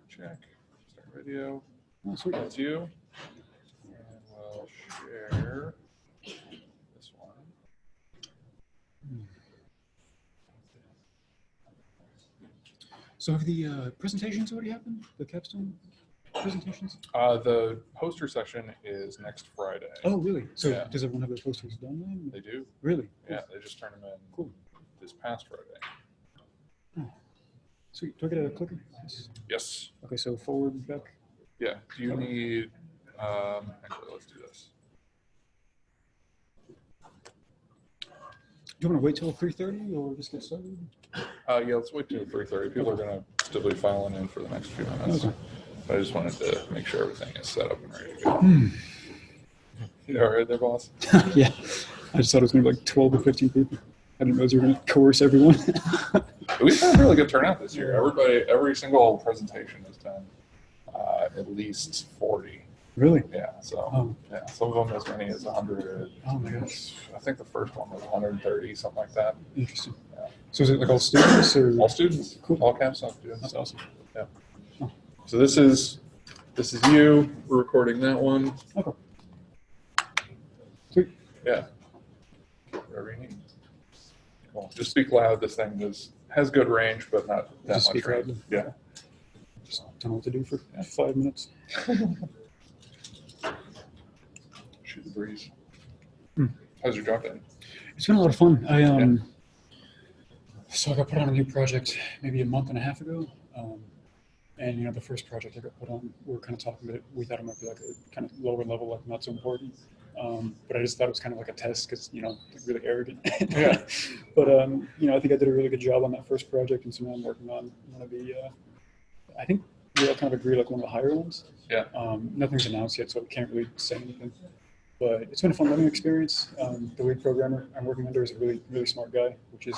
Check. Start video. Oh, sweet. That's you. And we'll share this one. So have the presentations already happened? The Capstone presentations? The poster session is next Friday. Oh, really? So Yeah. does everyone have their posters done then? They do. Really? Yeah, they just turned them in Cool. this past Friday. Oh. Sweet. Do I get a clicker? Yes. Okay, so forward, back. Yeah. Do you need, actually, let's do this. Do you want to wait till 3:30 or just get started? Yeah, let's wait till 3:30. People are going to still be filing in for the next few minutes. Okay. But I just wanted to make sure everything is set up and ready to go. You all right there, boss? Yeah. I just thought it was going to be like 12 to 15 people. I didn't realize you were going to coerce everyone. We've had a really good turnout this year. Every single presentation has been at least 40. Really? Yeah. So yeah, some of them as many as 100. Oh my gosh. I think the first one was 130, something like that. Interesting. Yeah. So is it like all students or? All students. Cool. All Capstone students. That's awesome. Yeah. Oh. So this is you. We're recording that one. Okay. Sweet. Yeah. Whatever you need. Cool. Just speak loud. This thing has good range, but not that Just much speak range. loudly. Yeah. Just don't know what to do for 5 minutes. Shoot the breeze. Hmm. How's your job been? It's been a lot of fun. So I got put on a new project maybe a month and a half ago. And the first project I got put on, we were kind of talking about it. We thought it might be like a kind of lower level, like not so important. But I just thought it was kind of like a test because, really arrogant. Yeah. But, I think I did a really good job on that first project. And so now I'm working on one of the, I think we all kind of agree, like one of the higher ones. Yeah. Nothing's announced yet, so I can't really say anything. But it's been a fun learning experience. The lead programmer I'm working under is a really, really smart guy, which is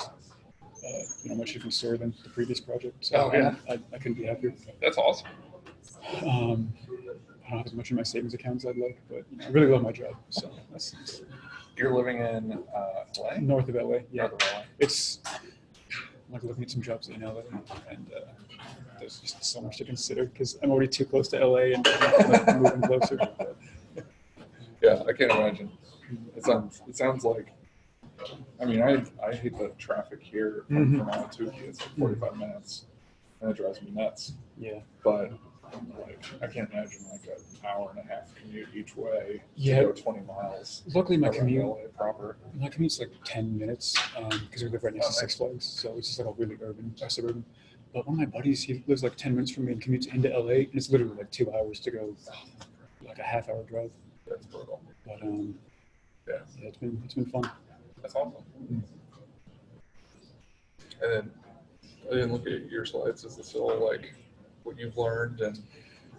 much different story than the previous project. So I couldn't be happier. That's awesome. I don't have as much in my savings account as I'd like, but I really love my job. So that's nice. You're living in LA? North of LA. Yeah. North of LA. It's I'm like looking at some jobs in LA, and there's just so much to consider because I'm already too close to LA and I'm moving closer. Yeah, I can't imagine. It sounds like. I mean, I hate the traffic here from Ahwatukee. It's like 45 minutes, and it drives me nuts. Yeah. But I can't imagine like an hour and a half commute each way to go 20 miles. Luckily, my LA proper. My commute's like 10 minutes because we live right next to Six Flags, so it's just like a really suburban. But one of my buddies, he lives like 10 minutes from me and commutes into LA, and it's literally like 2 hours to go, like a half-hour drive. That's brutal. But yeah, it's been fun. That's awesome. And then I didn't look at your slides. Is it still like what you've learned and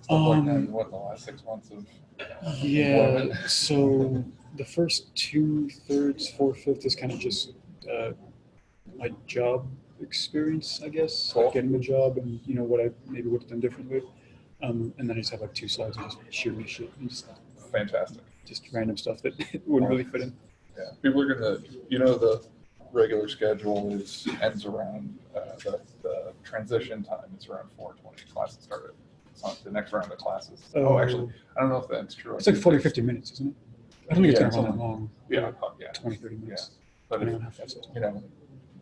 stuff like that in the last 6 months of employment? So the first 2/3, 4/5 is kind of just my job experience, I guess, Cool. like getting the job and what I maybe would have done differently. And then I just have like 2 slides of just shooting shit and Fantastic. just random stuff that wouldn't really fit in. Yeah, people are gonna, the regular schedule ends around the transition time is around 4:20. Classes started. It's not the next round of classes. Actually, I don't know if that's true. It's like 40 or 50 minutes, isn't it? I don't think it's gonna run that long. Yeah, 20, 30 minutes. Yeah, but if,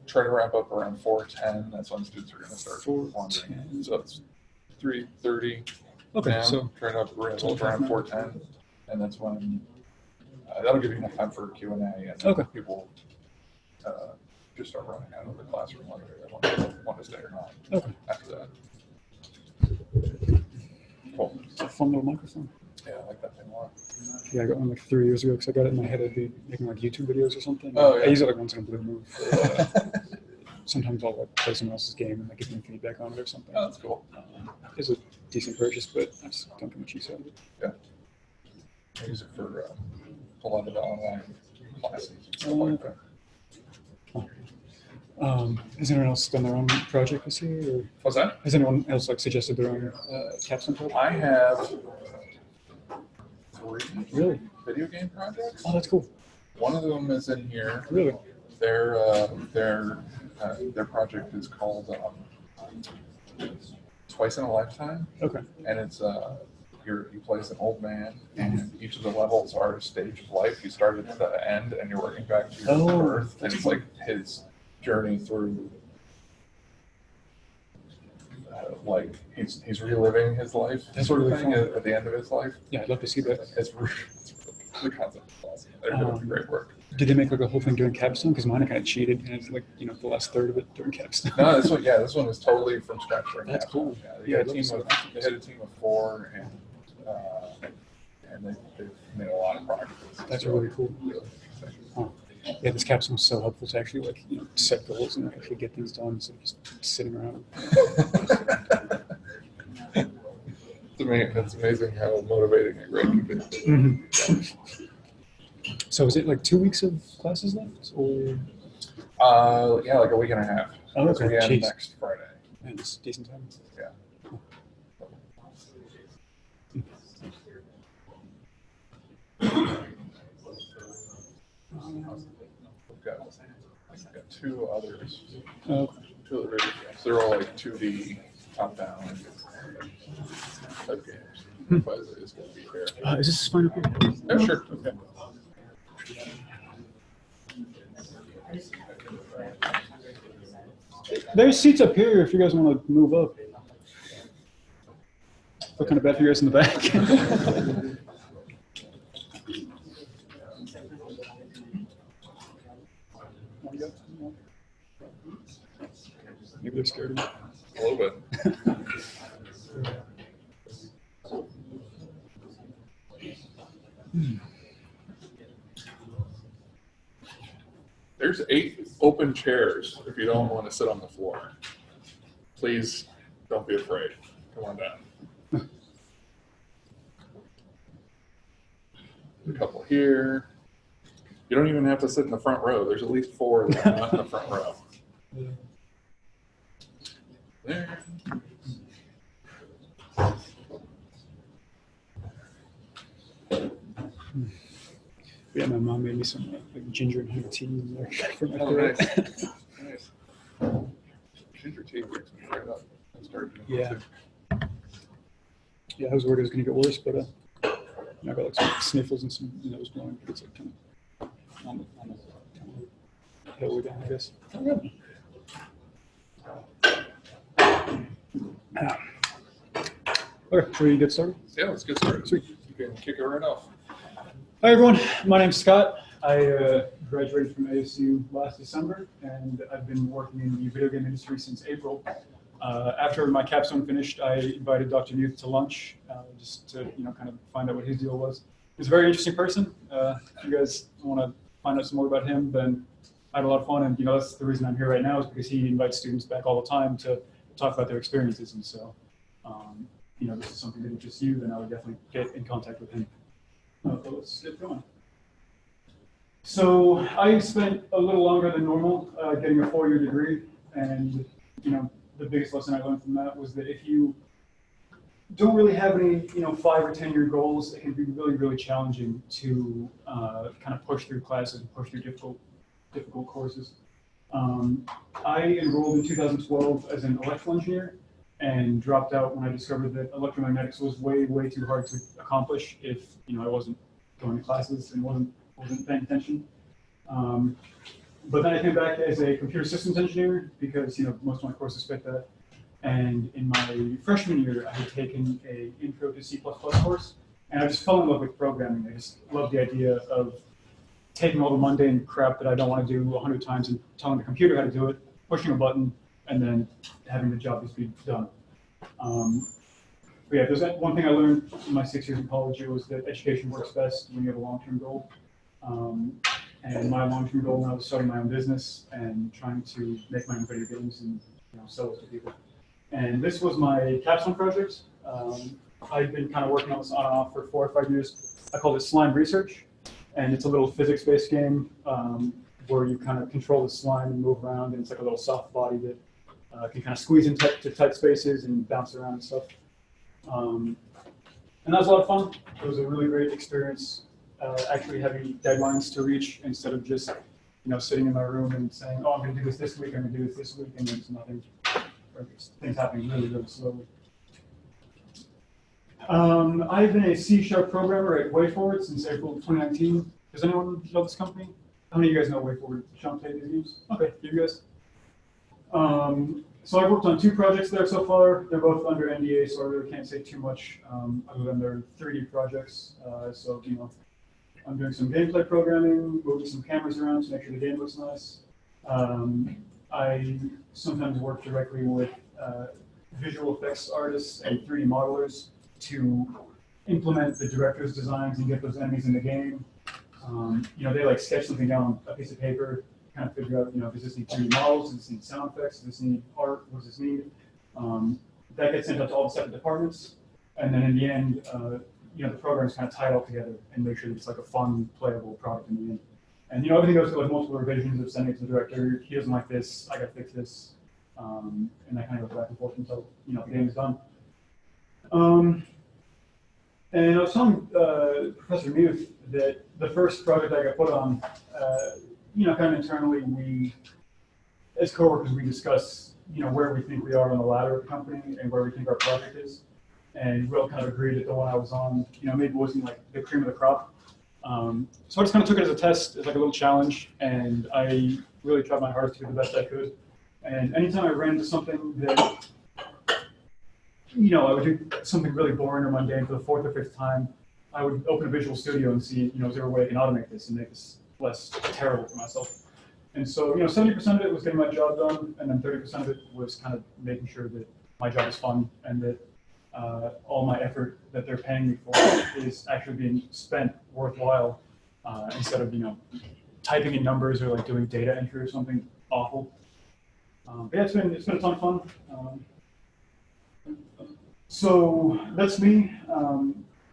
try to wrap up around 4:10. That's when students are gonna start wandering. So it's 3:30. Okay, now, so trying to wrap up around 4:10, and that's when. That'll give you enough time for Q&A, and people just start running out of the classroom whether they want to stay or not. Okay. After that. Cool. It's a fun little microphone. Yeah, I like that thing a lot. Yeah, I got one like 3 years ago because I got it in my head I'd be making like YouTube videos or something. Oh, yeah. I use it like once in a blue moon. Sometimes I'll like play someone else's game and like give them feedback on it or something. Oh, that's cool. It's a decent purchase, but I just don't get much use out of it. Yeah. I use it for a lot of the online classes and stuff like that. Has anyone else done their own project this year? Or What's that? has anyone else like suggested their own Capstone project? I have 3 Really? video game projects. Oh, that's cool. One of them is in here. Really? They're their project is called Twice in a Lifetime. Okay. And it's you play as an old man, and each of the levels are a stage of life. You start at the end, and you're working back to your birth, and it's like his journey through. Like he's reliving his life, That's sort of really thing, fun. at the end of his life. Yeah, I'd love to see that. The concept is awesome. They're doing great work. Did they make like a whole thing during Capstone? Because mine kind of cheated, and it's like the last third of it during Capstone. No, this one was totally from scratch. That's Capstone. cool. Yeah, they had a team of 4, and they've made a lot of progress. That's really cool. Really Huh. Yeah, this Capstone was so helpful to actually set goals and actually get things done instead of just sitting around. It's amazing how motivating a grade can be. Mm-hmm. So is it like 2 weeks of classes left, or? Yeah, like a week and a half. Oh, okay. We end Jeez. next Friday. Man, it's decent time. Yeah. I've got 2 others. Oh, okay. 2 other video games. They're all like 2D top-down type games. But it's going to be fair. Is this fine up here? Yeah, sure. Okay. There's seats up here if you guys want to move up. Feel kind of bad for you guys in the back. Maybe they're scared of me. A little bit. There's 8 open chairs if you don't want to sit on the floor. Please don't be afraid. Come on down. A couple here. You don't even have to sit in the front row. There's at least 4 that are not in the front row. There. Yeah, my mom made me some like ginger and honey tea in there for my Oh, throat. nice. Nice. Ginger tea wakes me right up. I started doing Yeah. it too. Yeah, I was worried it was going to get worse, but I got like some sniffles and some nose blowing. But it's like kind of on the kind of hill way down, I guess. Oh, good. Okay, shall we get started? Yeah, let's get started. Sweet. You can kick it right off. Hi everyone, my name's Scott. I graduated from ASU last December, and I've been working in the video game industry since April. After my capstone finished, I invited Dr. Newth to lunch just to kind of find out what his deal was. He's a very interesting person. If you guys want to find out some more about him, then I had a lot of fun, and that's the reason I'm here right now is because he invites students back all the time to talk about their experiences, and so this is something that interests you, then I would definitely get in contact with him. But let's get going. So I spent a little longer than normal getting a 4-year degree, and the biggest lesson I learned from that was that if you don't really have any 5 or 10-year goals, it can be really, really challenging to kind of push through classes and push through difficult courses. I enrolled in 2012 as an electrical engineer and dropped out when I discovered that electromagnetics was way, way too hard to accomplish if I wasn't going to classes and wasn't paying attention. But then I came back as a computer systems engineer because most of my courses fit that. And in my freshman year, I had taken a intro to C++ course, and I just fell in love with programming. I just loved the idea of taking all the mundane crap that I don't want to do 100 times and telling the computer how to do it, pushing a button, and then having the job just be done. But yeah, there's that one thing I learned in my 6 years in college was that education works best when you have a long-term goal. And my long-term goal now was starting my own business and trying to make my own video games and sell it to people. And this was my capstone project. I've been kind of working on this on and off for 4 or 5 years. I called it Slime Research, and it's a little physics-based game where you kind of control the slime and move around, and it's like a little soft body that can kind of squeeze into tight spaces and bounce around and stuff. And that was a lot of fun. It was a really great experience, actually having deadlines to reach instead of just sitting in my room and saying, oh, I'm going to do this week, I'm going to do this week, and there's nothing, or things happening really, really slowly. I've been a C# programmer at WayForward since April 2019. Does anyone know this company? How many of you guys know WayForward? Sean played these games? Okay, you guys. So I've worked on 2 projects there so far. They're both under NDA, so I really can't say too much other than they're 3D projects. So, I'm doing some gameplay programming, moving some cameras around to make sure the game looks nice. I sometimes work directly with visual effects artists and 3D modelers to implement the director's designs and get those enemies in the game. They like sketch something down on a piece of paper, kind of figure out, does this need 3D models, does this need sound effects, does this need art, what does this need? That gets sent out to all the separate departments, and then in the end, the program's kind of tied all together and make sure that it's like a fun, playable product in the end. And everything goes through like multiple revisions of sending it to the director. He doesn't like this, I gotta fix this, and that kind of goes back and forth until the game is done. And I was telling Professor Muth that the first project I got put on, kind of internally, we, as coworkers, we discuss, where we think we are on the ladder of the company and where we think our project is. And we all kind of agreed that the one I was on, maybe wasn't like the cream of the crop. So I just kind of took it as a test, as like a little challenge, and I really tried my hardest to do the best I could. And anytime I ran into something that, I would do something really boring or mundane for the 4th or 5th time, I would open a Visual Studio and see, is there a way I can automate this and make this less terrible for myself? And so, 70% of it was getting my job done, and then 30% of it was kind of making sure that my job is fun and that all my effort that they're paying me for is actually being spent worthwhile, instead of, typing in numbers or like doing data entry or something awful. But yeah, it's been a ton of fun. So that's me.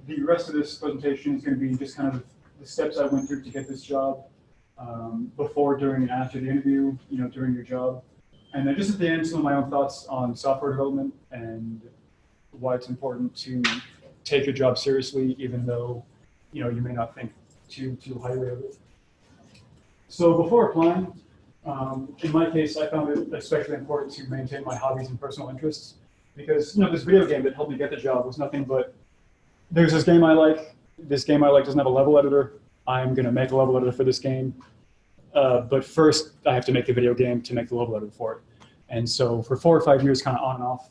The rest of this presentation is going to be just kind of the steps I went through to get this job, before, during, and after the interview, during your job. And then just at the end, some of my own thoughts on software development and why it's important to take your job seriously, even though, you may not think too highly of it. So before applying, in my case, I found it especially important to maintain my hobbies and personal interests, because, this video game that helped me get the job was nothing but, there's this game I like doesn't have a level editor, I'm going to make a level editor for this game. But first, I have to make the video game to make the level editor for it. And so for 4 or 5 years, kind of on and off,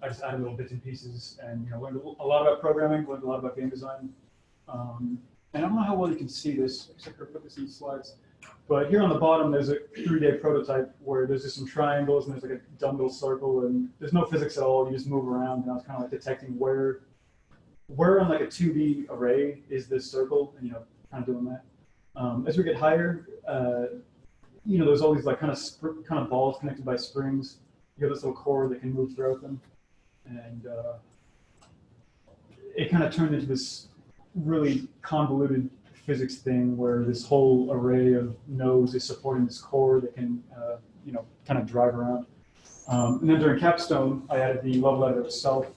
I just added little bits and pieces and learned a lot about programming, learned a lot about game design. And I don't know how well you can see this, except for put this in the slides. But here on the bottom, there's a 3-day prototype where there's just some triangles and there's like a dumb little circle and there's no physics at all. You just move around, and I was kind of like detecting where on like a 2D array is this circle, and kind of doing that. As we get higher, there's all these like kind of balls connected by springs. You have this little core that can move throughout them, and it kind of turned into this really convoluted physics thing where this whole array of nodes is supporting this core that can, kind of drive around. And then during Capstone, I added the level editor itself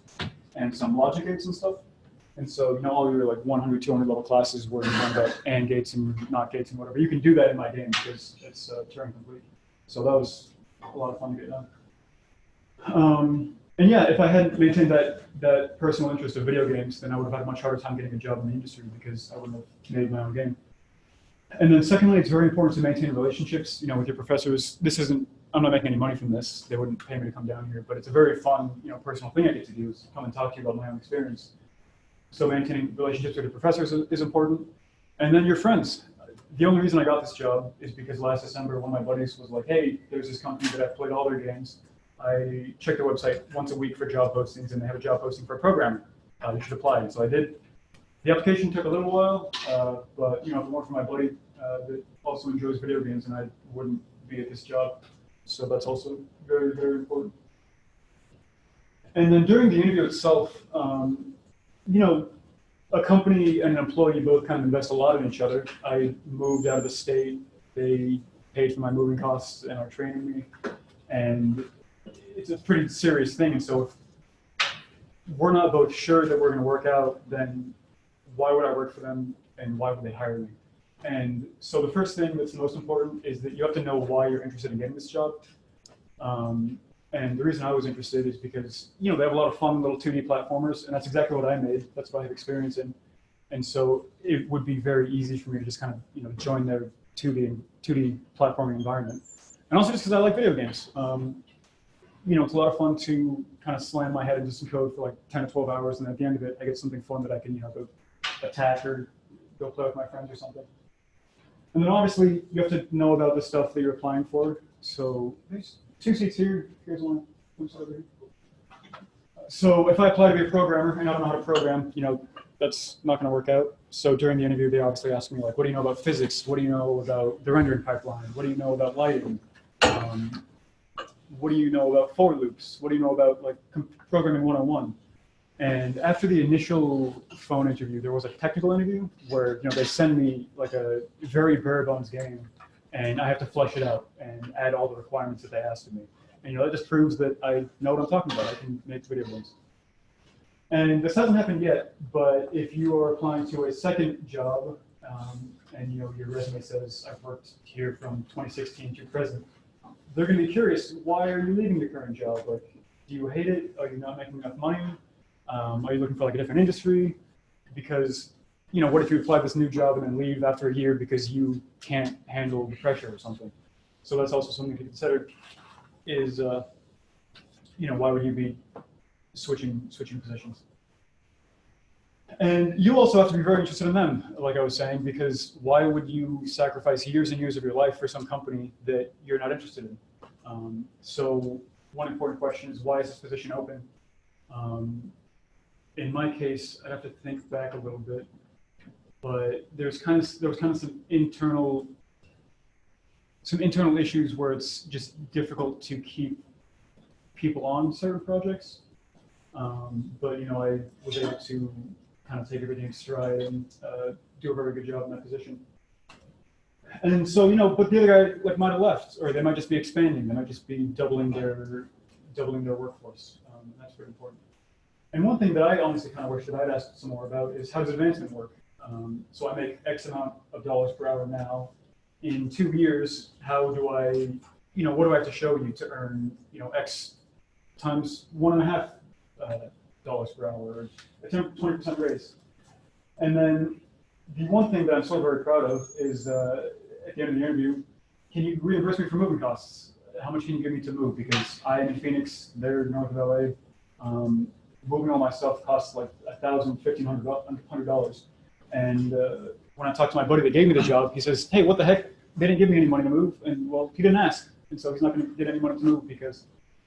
and some logic gates and stuff. And so, all your like 100, 200 level classes where you learn about AND gates and NOT gates and whatever, you can do that in my game because it's Turing complete. So that was a lot of fun to get done. And yeah, if I hadn't maintained that personal interest of video games, then I would have had a much harder time getting a job in the industry because I wouldn't have made my own game. And then secondly, it's very important to maintain relationships, with your professors. I'm not making any money from this. They wouldn't pay me to come down here, but it's a very fun, personal thing I get to do is come and talk to you about my own experience. So maintaining relationships with your professors is important. And then your friends. The only reason I got this job is because last December, one of my buddies was like, hey, there's this company that I've played all their games. I check their website once a week for job postings, and they have a job posting for a programmer. You should apply. And so I did. The application took a little while, but if it weren't for my buddy that also enjoys video games, and I wouldn't be at this job. So that's also very, very important. And then during the interview itself, a company and an employee both kind of invest a lot in each other. I moved out of the state. They paid for my moving costs and are training me. And it's a pretty serious thing. And so if we're not both sure that we're going to work out, then why would I work for them and why would they hire me? And so the first thing that's most important is that you have to know why you're interested in getting this job. And the reason I was interested is because, you know, they have a lot of fun little 2D platformers, and that's exactly what I made. That's what I have experience in. And so it would be very easy for me to just kind of, you know, join their 2D platforming environment. And also just because I like video games. You know, it's a lot of fun to kind of slam my head into some code for like 10 or 12 hours, and at the end of it, I get something fun that I can, you know, go attack or go play with my friends or something. And then obviously, you have to know about the stuff that you're applying for. So there's 2 seats here. Here's one. Oops, over here. So if I apply to be a programmer and I don't know how to program, you know, that's not going to work out. So during the interview, they obviously ask me, like, what do you know about physics? What do you know about the rendering pipeline? What do you know about lighting? What do you know about for loops? What do you know about like programming 101? And after the initial phone interview, there was a technical interview where, you know, they send me like a very bare bones game, and I have to flush it out and add all the requirements that they asked of me. And, you know, that just proves that I know what I'm talking about. I can make video games. And this hasn't happened yet, but if you are applying to a second job, and, you know, your resume says I've worked here from 2016 to present, they're going to be curious, why are you leaving your current job? Like, do you hate it? Are you not making enough money? Are you looking for like a different industry? Because, you know, what if you apply this new job and then leave after a year because you can't handle the pressure or something? So that's also something to consider is, you know, why would you be switching positions? And you also have to be very interested in them, like I was saying, because why would you sacrifice years and years of your life for some company that you're not interested in? So one important question is, why is this position open? In my case, I'd have to think back a little bit, but there was kind of some internal issues where it's just difficult to keep people on certain projects. But, you know, I was able to kind of take everything in stride and do a very good job in that position. And so, you know, but the other guy like might have left, or they might just be expanding. They might just be doubling their workforce. That's very important. And one thing that I honestly kind of wish that I'd asked some more about is, how does advancement work? So I make X amount of dollars per hour now. In 2 years, how do I, you know, what do I have to show you to earn, you know, X times $1.5 per hour, or a 20% raise? And then the one thing that I'm so very proud of is at the end of the interview, can you reimburse me for moving costs? How much can you give me to move? Because I'm in Phoenix, they're north of LA. Moving all my stuff costs like $1,000, $1,500. And when I talked to my buddy that gave me the job, he says, hey, what the heck? They didn't give me any money to move. And well, he didn't ask. And so he's not going to get any money to move, because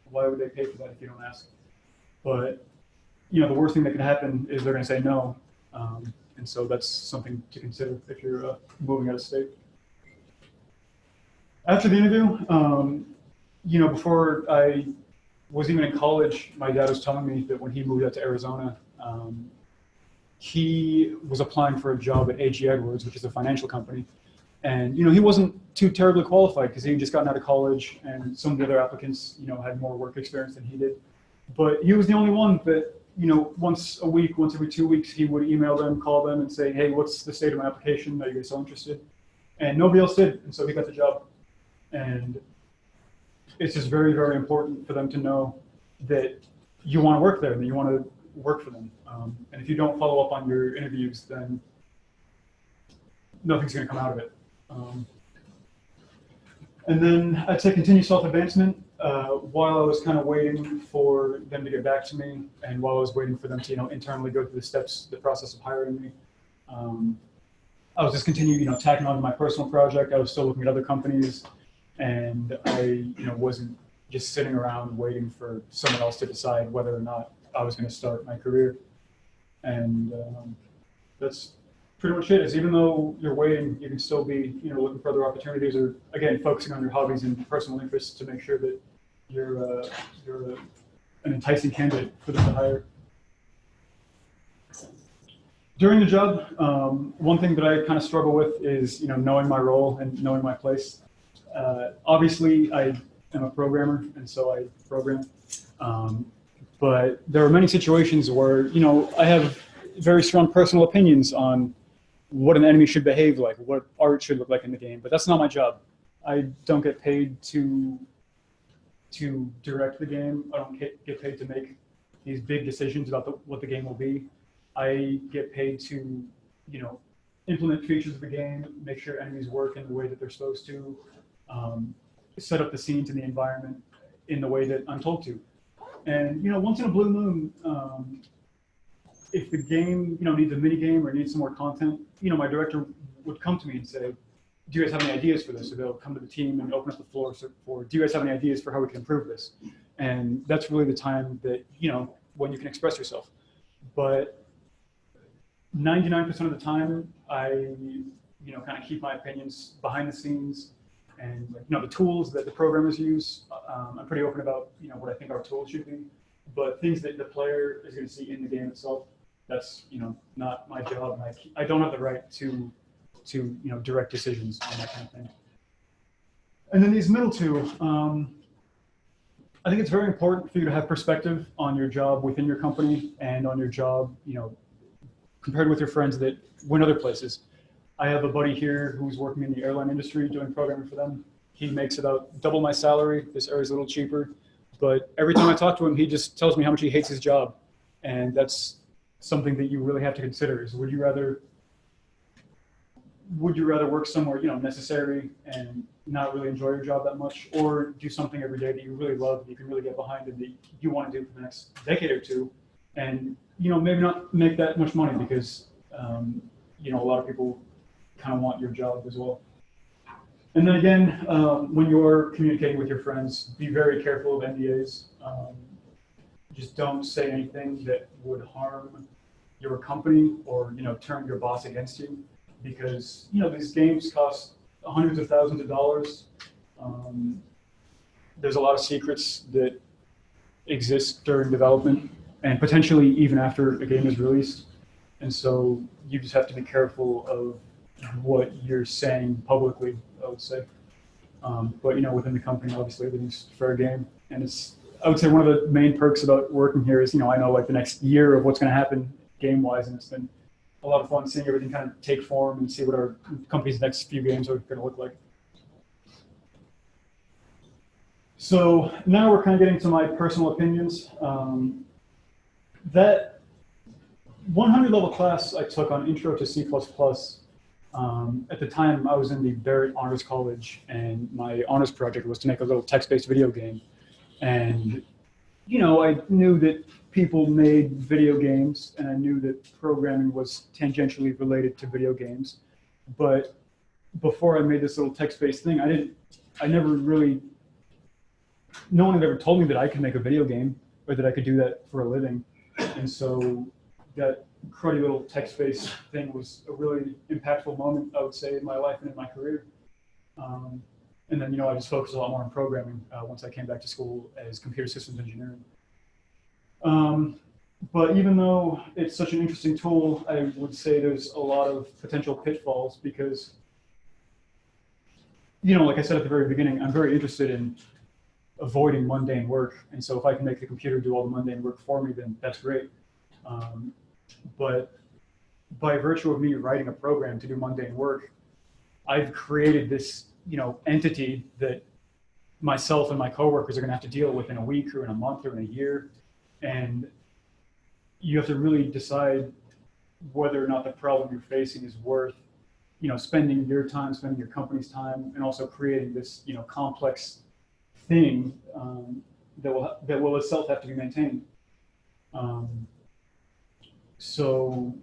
why would they pay for that if you don't ask? But, you know, the worst thing that could happen is they're going to say no. And so that's something to consider if you're moving out of state. After the interview, you know, before I was even in college, my dad was telling me that when he moved out to Arizona, he was applying for a job at A.G. Edwards, which is a financial company. And, you know, he wasn't too terribly qualified because he had just gotten out of college, and some of the other applicants, you know, had more work experience than he did. But he was the only one that, you know, once a week, once every 2 weeks, he would email them, call them, and say, hey, what's the state of my application? Are you guys so interested? And nobody else did, and so he got the job. And it's just very, very important for them to know that you want to work there, that you want to work for them. And if you don't follow up on your interviews, then nothing's going to come out of it. And then I'd say continue self-advancement. While I was kind of waiting for them to get back to me, and while I was waiting for them to, you know, internally go through the process of hiring me, I was just continuing, you know, tacking on to my personal project. I was still looking at other companies, and I, you know, wasn't just sitting around waiting for someone else to decide whether or not I was going to start my career. And that's pretty much it. Is even though you're waiting, you can still be, you know, looking for other opportunities, or again, focusing on your hobbies and personal interests to make sure that you're an enticing candidate for them to hire. During the job, one thing that I kind of struggle with is, you know, knowing my role and knowing my place. Obviously, I am a programmer, and so I program. But there are many situations where, you know, I have very strong personal opinions on what an enemy should behave like, what art should look like in the game. But that's not my job. I don't get paid to direct the game. I don't get paid to make these big decisions about what the game will be. I get paid to, implement features of the game, make sure enemies work in the way that they're supposed to, set up the scenes and the environment in the way that I'm told to. And, once in a blue moon, if the game, needs a mini game or needs some more content, my director would come to me and say, do you guys have any ideas for this? So they'll come to the team and open up the floor for, do you guys have any ideas for how we can improve this? And that's really the time that, when you can express yourself. But 99% of the time, I, kind of keep my opinions behind the scenes, and the tools that the programmers use. I'm pretty open about what I think our tools should be, but things that the player is going to see in the game itself, that's not my job. And I don't have the right to direct decisions on that kind of thing. And then these middle two, I think it's very important for you to have perspective on your job within your company and on your job, compared with your friends that went other places. I have a buddy here who's working in the airline industry doing programming for them. He makes about double my salary. This area's a little cheaper, but every time I talk to him, he just tells me how much he hates his job. And that's something that you really have to consider is would you rather work somewhere, necessary and not really enjoy your job that much, or do something every day that you really love, that you can really get behind and that you want to do for the next decade or two, and maybe not make that much money because a lot of people kind of want your job as well. And then again, when you're communicating with your friends, be very careful of NDAs. Just don't say anything that would harm your company or turn your boss against you, because these games cost hundreds of thousands of dollars. There's a lot of secrets that exist during development and potentially even after a game is released. And so you just have to be careful of what you're saying publicly, I would say. But within the company, obviously everything's fair game. And I would say one of the main perks about working here is, I know like the next year of what's going to happen game-wise, and it's been a lot of fun seeing everything kind of take form and see what our company's next few games are going to look like. So now we're kind of getting to my personal opinions. That 100 level class I took on Intro to C++, at the time I was in the Barrett Honors College, and my honors project was to make a little text-based video game. And, I knew that people made video games, and I knew that programming was tangentially related to video games. But before I made this little text-based thing, no one had ever told me that I could make a video game or that I could do that for a living. And so that cruddy little text-based thing was a really impactful moment, I would say, in my life and in my career. And then, I just focused a lot more on programming once I came back to school as computer systems engineering. But even though it's such an interesting tool, I would say there's a lot of potential pitfalls because, like I said at the very beginning, I'm very interested in avoiding mundane work. And so if I can make the computer do all the mundane work for me, then that's great. But by virtue of me writing a program to do mundane work, I've created this, entity that myself and my coworkers are going to have to deal with in a week or in a month or in a year. And you have to really decide whether or not the problem you're facing is worth, spending your time, spending your company's time, and also creating this, complex thing that will itself have to be maintained. So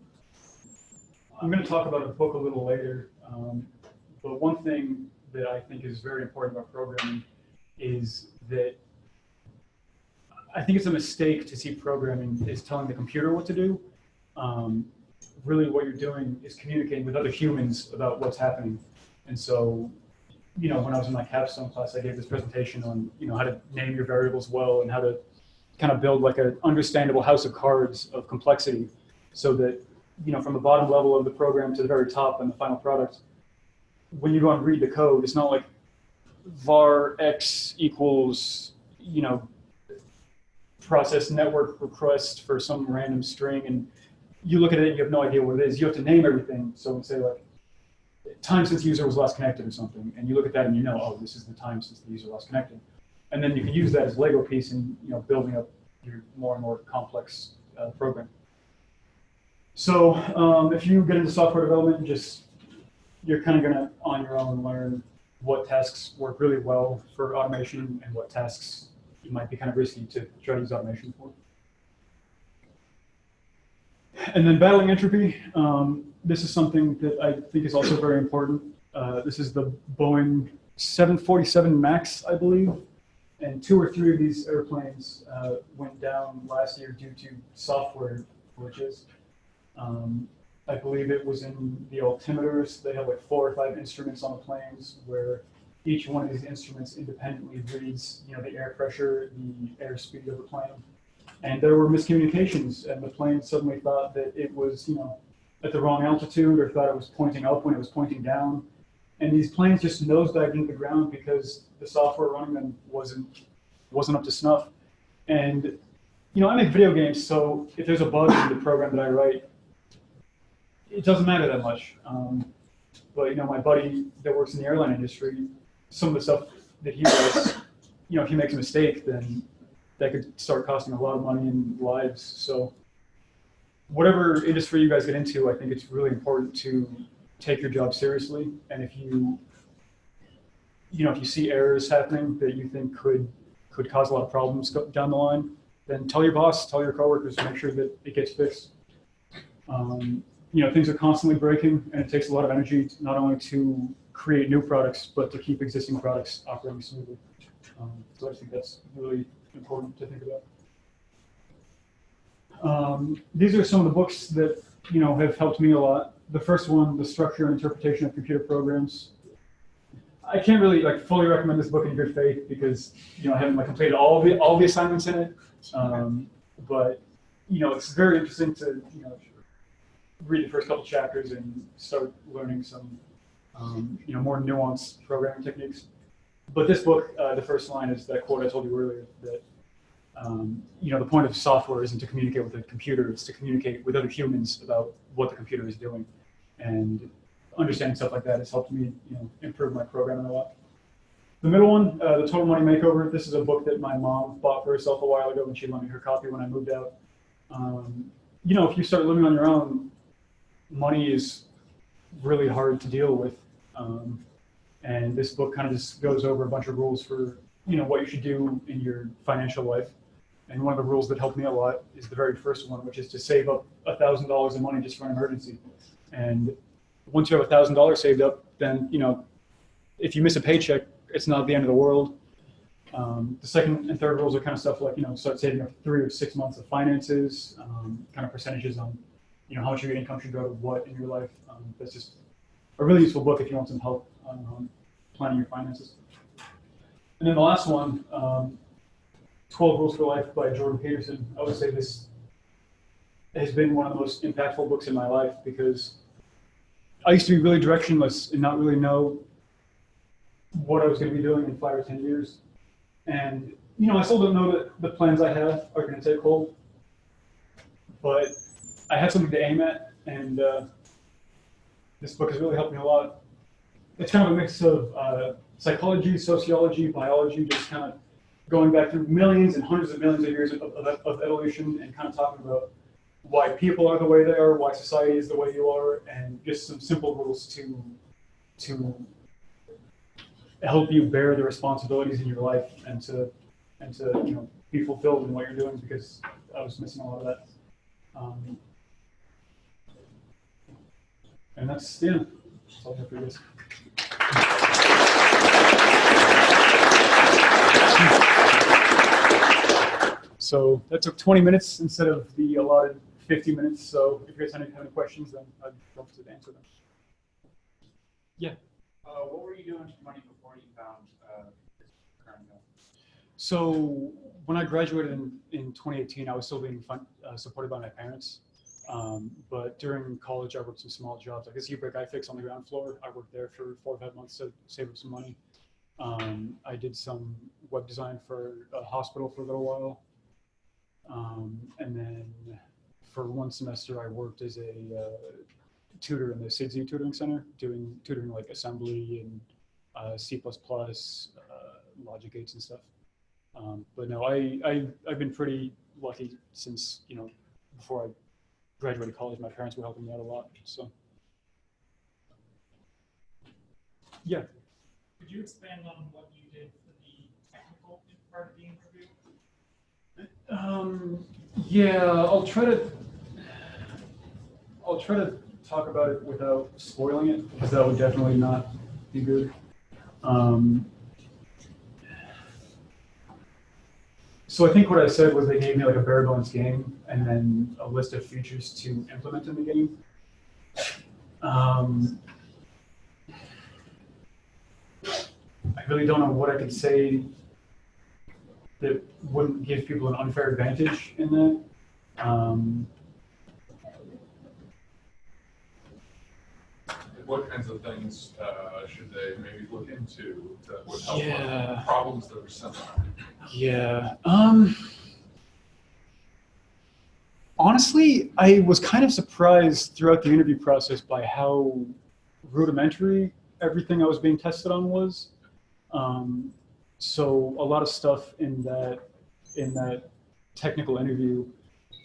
I'm going to talk about a book a little later, but one thing that I think is very important about programming is that I think it's a mistake to see programming as telling the computer what to do. Really what you're doing is communicating with other humans about what's happening. And so, when I was in my Capstone class, I gave this presentation on, how to name your variables well and how to kind of build like an understandable house of cards of complexity so that, from the bottom level of the program to the very top and the final product, when you go and read the code, it's not like var x equals, process network request for some random string, and you look at it and you have no idea what it is. You have to name everything. So we say like, time since the user was last connected or something, and you look at that and you know, oh, this is the time since the user last connected. And then you can use that as a Lego piece in building up your more and more complex program. So if you get into software development, you're kind of going to, on your own, learn what tasks work really well for automation and what tasks you might be kind of risky to try to use automation for. And then battling entropy. This is something that I think is also very important. This is the Boeing 747 MAX, I believe. And 2 or 3 of these airplanes went down last year due to software glitches. I believe it was in the altimeters. They have like 4 or 5 instruments on the planes where each one of these instruments independently reads, the air pressure, the airspeed of the plane. And there were miscommunications, and the plane suddenly thought that it was, at the wrong altitude, or thought it was pointing up when it was pointing down. And these planes just nosedived into the ground because the software running them wasn't up to snuff. And I make video games, so if there's a bug in the program that I write, it doesn't matter that much. But my buddy that works in the airline industry, some of the stuff that he writes, if he makes a mistake, then that could start costing a lot of money and lives. So whatever industry you guys get into, I think it's really important to take your job seriously. And if you see errors happening that you think could cause a lot of problems down the line, then tell your boss, tell your coworkers to make sure that it gets fixed. Things are constantly breaking, and it takes a lot of energy not only to create new products, but to keep existing products operating smoothly. So I think that's really important to think about. These are some of the books that have helped me a lot. The first one, The Structure and Interpretation of Computer Programs. I can't really fully recommend this book in good faith because I haven't completed all the assignments in it. But it's very interesting to read the first couple chapters and start learning some more nuanced programming techniques. But this book, the first line is that quote I told you earlier, that the point of software isn't to communicate with a computer, it's to communicate with other humans about what the computer is doing. And understanding stuff like that has helped me improve my programming a lot. The middle one, The Total Money Makeover, this is a book that my mom bought for herself a while ago, and she lent me her copy when I moved out. If you start living on your own, money is really hard to deal with. And this book kind of just goes over a bunch of rules for what you should do in your financial life. And one of the rules that helped me a lot is the very first one, which is to save up $1,000 in money just for an emergency. And once you have $1,000 saved up, then if you miss a paycheck, it's not the end of the world. The second and third rules are kind of stuff like start saving up 3 or 6 months of finances, kind of percentages on how much of your income should go to what in your life. That's just a really useful book if you want some help on planning your finances. And then the last one, 12 Rules for Life by Jordan Peterson. I would say this has been one of the most impactful books in my life because I used to be really directionless and not really know what I was going to be doing in 5 or 10 years. And, I still don't know that the plans I have are going to take hold, but I had something to aim at, and this book has really helped me a lot. It's kind of a mix of psychology, sociology, biology, just kind of going back through millions and hundreds of millions of years of evolution and kind of talking about why people are the way they are, why society is the way you are, and just some simple rules to help you bear the responsibilities in your life and to be fulfilled in what you're doing, because I was missing a lot of that. And that's all I have for you guys. So that took 20 minutes instead of the allotted 50 minutes. So if you guys have any questions, then I'd love to answer them. Yeah. What were you doing with money before you found this current job? So when I graduated in 2018, I was still being supported by my parents. But during college, I worked some small jobs. Like this U-Break I fix on the ground floor. I worked there for 4 or 5 months to save up some money. I did some web design for a hospital for a little while. And then for one semester, I worked as a tutor in the SIDSU tutoring center, tutoring like assembly and C++, logic gates and stuff. But no, I've been pretty lucky since, before I graduated college, my parents were helping me out a lot. So, yeah. Could you expand on what you did for the technical part of the interview? Yeah, I'll try to talk about it without spoiling it, because that would definitely not be good. So I think what I said was they gave me like a bare bones game and then a list of features to implement in the game. I really don't know what I could say that wouldn't give people an unfair advantage in that. What kinds of things should they maybe look into that would help Yeah. with problems that are similar? Yeah. Honestly, I was kind of surprised throughout the interview process by how rudimentary everything I was being tested on was. So a lot of stuff in that technical interview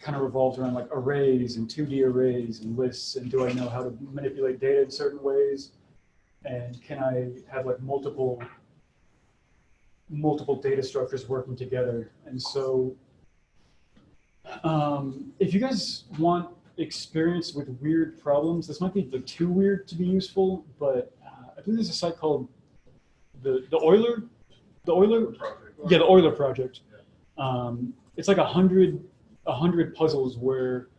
kind of revolved around like arrays and 2D arrays and lists, and do I know how to manipulate data in certain ways, and can I have like multiple data structures working together. And so if you guys want experience with weird problems, this might be like too weird to be useful, but I believe there's a site called the Euler Project. yeah, the Euler project. It's like 100 puzzles where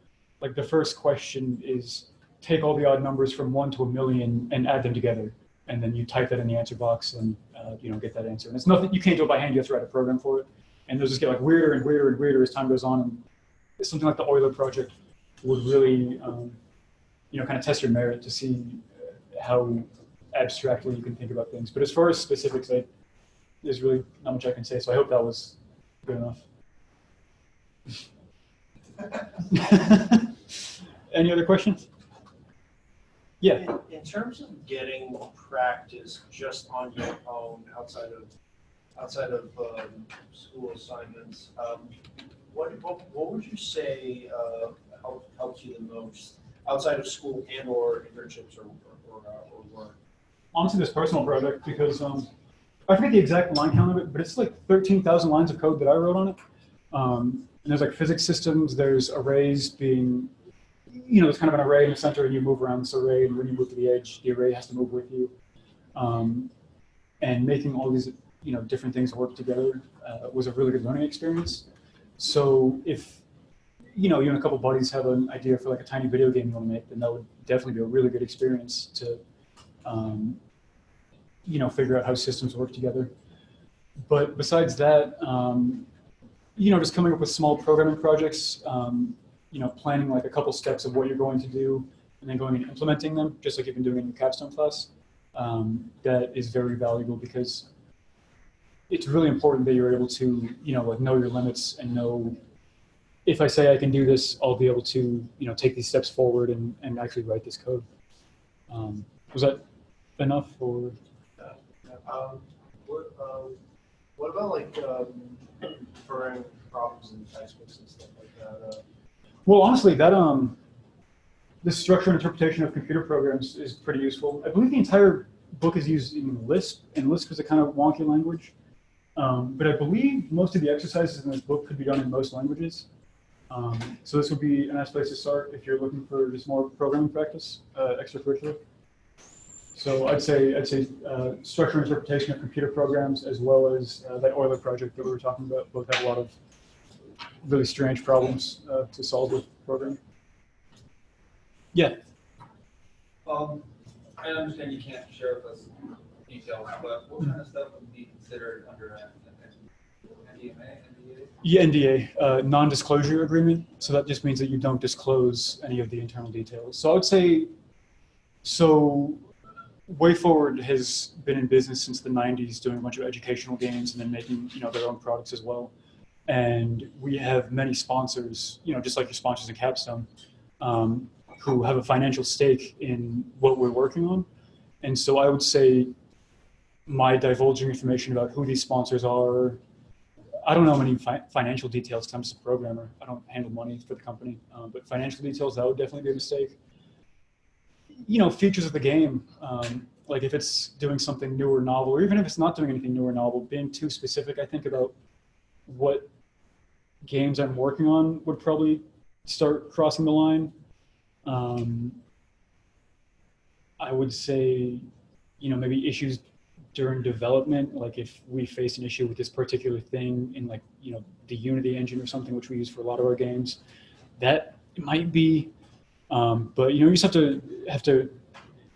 like the first question is take all the odd numbers from 1 to 1,000,000 and add them together, and then you type that in the answer box and get that answer. And it's nothing, you can't do it by hand, you have to write a program for it, and they'll just get like weirder and weirder and weirder as time goes on. And something like the Euler project would really kind of test your merit to see how abstractly you can think about things. But as far as specifics, there's really not much I can say, so I hope that was good enough. Any other questions? Yeah. In terms of getting practice just on your own outside of school assignments, what would you say helps you the most outside of school and or internships or work? Honestly, this personal project, because I forget the exact line count of it, but it's like 13,000 lines of code that I wrote on it. And there's like physics systems, there's arrays being, there's kind of an array in the center and you move around this array, and when you move to the edge, the array has to move with you. And making all these, different things work together was a really good learning experience. So if, you and a couple buddies have an idea for like a tiny video game you want to make, then that would definitely be a really good experience to, figure out how systems work together. But besides that, just coming up with small programming projects, planning like a couple steps of what you're going to do and then going and implementing them, just like you've been doing in your Capstone class, that is very valuable, because it's really important that you're able to, know your limits and know, if I say I can do this, I'll be able to, take these steps forward and actually write this code. Was that enough, or? What about like inferring problems in textbooks and stuff like that? Well, honestly, that the structure and interpretation of computer programs is pretty useful. I believe the entire book is used in Lisp, and Lisp is a kind of wonky language. But I believe most of the exercises in this book could be done in most languages. So this would be a nice place to start if you're looking for just more programming practice, extracurricular. So I'd say structure and interpretation of computer programs, as well as that Euler project that we were talking about, both have a lot of really strange problems to solve with programming. Yeah. I understand you can't share with us details, but what kind of stuff would be considered under an NDA? Yeah, NDA, non-disclosure agreement. So that just means that you don't disclose any of the internal details. So I would say, WayForward has been in business since the 90s, doing a bunch of educational games and then making their own products as well. And we have many sponsors, just like your sponsors in Capstone, who have a financial stake in what we're working on. And so I would say my divulging information about who these sponsors are, I don't know many financial details because I'm just a programmer. I don't handle money for the company, but financial details, that would definitely be a mistake. Features of the game, like if it's doing something new or novel, or even if it's not doing anything new or novel, being too specific, I think, about what games I'm working on would probably start crossing the line. I would say, maybe issues during development, like if we face an issue with this particular thing in the Unity engine or something, which we use for a lot of our games, that it might be, but you just have to,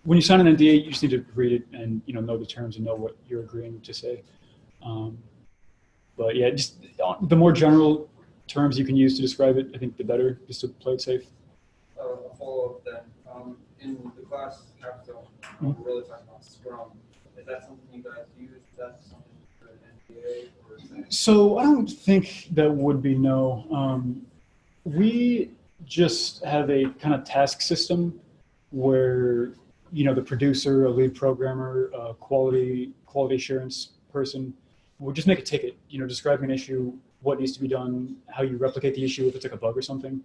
when you sign an NDA, you just need to read it and know the terms and know what you're agreeing to say. But yeah, just the more general terms you can use to describe it, I think the better, just to play it safe. A follow-up then. In the class Capstone, we're really talking about Scrum. Is that something you guys use? Is that something for an NDA? Or is that... So I don't think that would be no. We just have a kind of task system where, the producer, a lead programmer, a quality assurance person will just make a ticket, describing an issue, what needs to be done, how you replicate the issue if it's like a bug or something.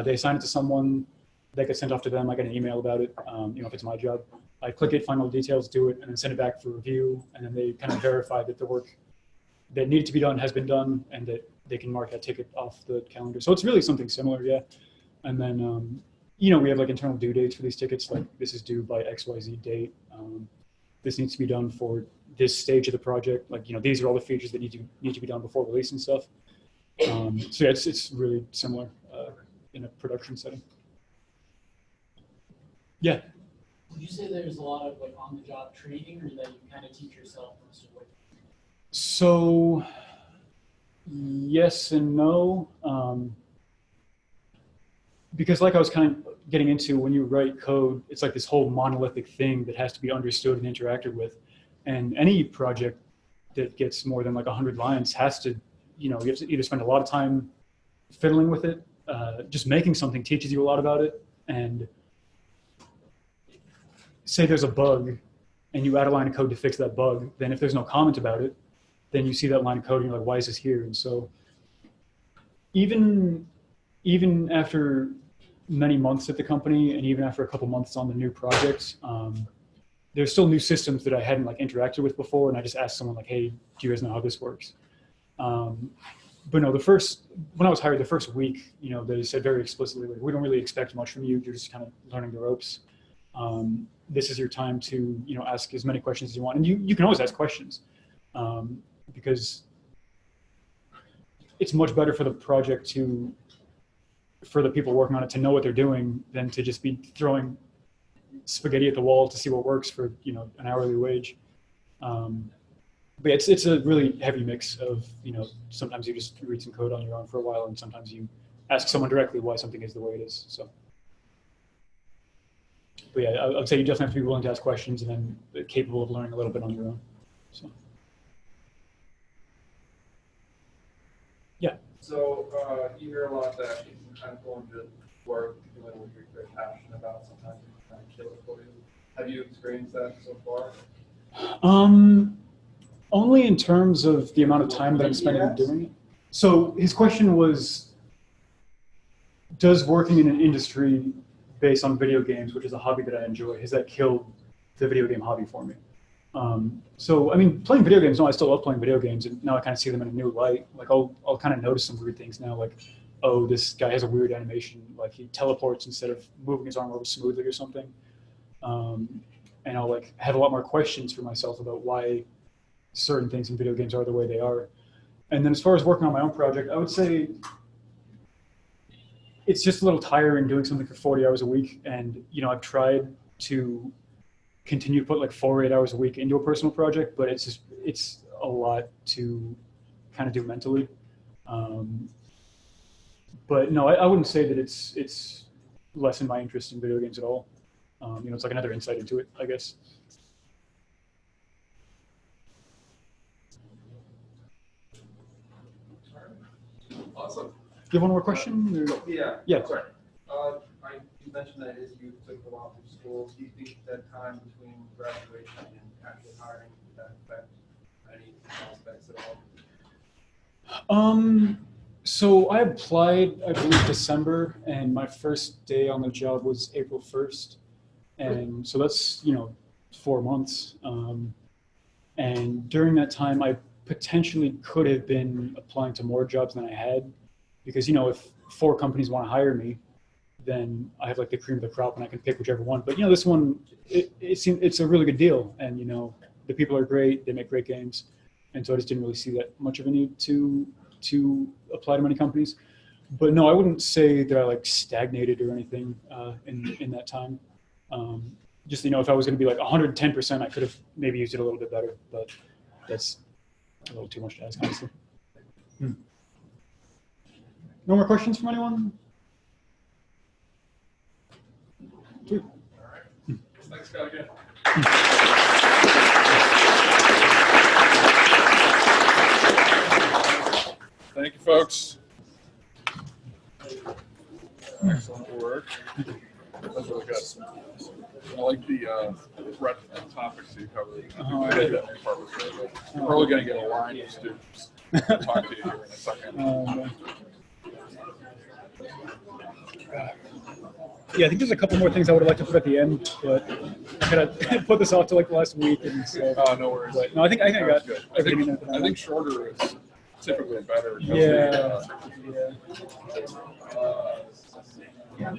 They assign it to someone, that gets sent off to them. I get an email about it, if it's my job. I click it, find all the details, do it, and then send it back for review. And then they kind of verify that the work that needed to be done has been done, and that they can mark that ticket off the calendar. So it's really something similar, yeah. And then, we have like internal due dates for these tickets, like this is due by XYZ date. This needs to be done for this stage of the project. Like, these are all the features that need to be done before release and stuff. So yeah, it's really similar in a production setting. Yeah. Would you say there's a lot of on-the-job training, or that you kind of teach yourself most of what? So yes and no. Because like I was kind of getting into, when you write code, it's like this whole monolithic thing that has to be understood and interacted with. And any project that gets more than 100 lines has to, you have to either spend a lot of time fiddling with it, just making something teaches you a lot about it. And say there's a bug and you add a line of code to fix that bug, then if there's no comment about it, then you see that line of code and you're like, why is this here? And so even after many months at the company, and even after a couple months on the new projects, there's still new systems that I hadn't interacted with before, and I just asked someone hey, do you guys know how this works? But no, when I was hired the first week, they said very explicitly, we don't really expect much from you. You're just kind of learning the ropes. This is your time to, ask as many questions as you want. And you can always ask questions, because it's much better for the project for the people working on it to know what they're doing than to just be throwing spaghetti at the wall to see what works for, an hourly wage. But it's a really heavy mix of, sometimes you just read some code on your own for a while, and sometimes you ask someone directly why something is the way it is. So. But yeah, I would say you definitely have to be willing to ask questions and then capable of learning a little bit on your own. So. Yeah. So you hear a lot that you can kind of go into work doing what you're very passionate about. Sometimes you can kind of kill it for you. Have you experienced that so far? Only in terms of the amount of time that I'm spending doing it. So his question was, does working in an industry based on video games, which is a hobby that I enjoy, has that killed the video game hobby for me? So, I mean, playing video games, no, I still love playing video games, and now I kind of see them in a new light. I'll kind of notice some weird things now, oh, this guy has a weird animation, he teleports instead of moving his arm over smoothly or something. And I'll have a lot more questions for myself about why certain things in video games are the way they are. And then as far as working on my own project, I would say it's just a little tiring doing something for 40 hours a week. And, I've tried to continue to put 4 or 8 hours a week into a personal project, but it's a lot to kind of do mentally. But no, I wouldn't say that it's lessened my interest in video games at all. It's like another insight into it, I guess. Awesome. Do you have one more question? Or? Yeah. Yeah. Sorry. You mentioned that as you took a while through school, do you think that time between graduation and actually hiring, did that affect any aspects at all? So I applied, I believe, December, and my first day on the job was April 1st. And so that's, 4 months. And during that time, I potentially could have been applying to more jobs than I had, because, if 4 companies want to hire me, then I have like the cream of the crop and I can pick whichever one. But, this one, it's a really good deal. And, the people are great. They make great games. And so I just didn't really see that much of a need to apply to many companies. But no, I wouldn't say that I like stagnated or anything in that time. Just, if I was going to be like 110%, I could have maybe used it a little bit better, but that's a little too much to ask, honestly. No more questions from anyone? Sweet. All right. Thanks, Scott, again. Thank you, folks. Excellent work. That's really good. I like the breadth of topics you covered. I think that part was really good. We're probably going to get a line of students to talk to you here in a second. Yeah, I think there's a couple more things I would have liked to put at the end, but I gotta put this off to like the last week, and so. Oh, no worries. But, no, I think I got good. everything. I think shorter is typically better. Yeah. Yeah.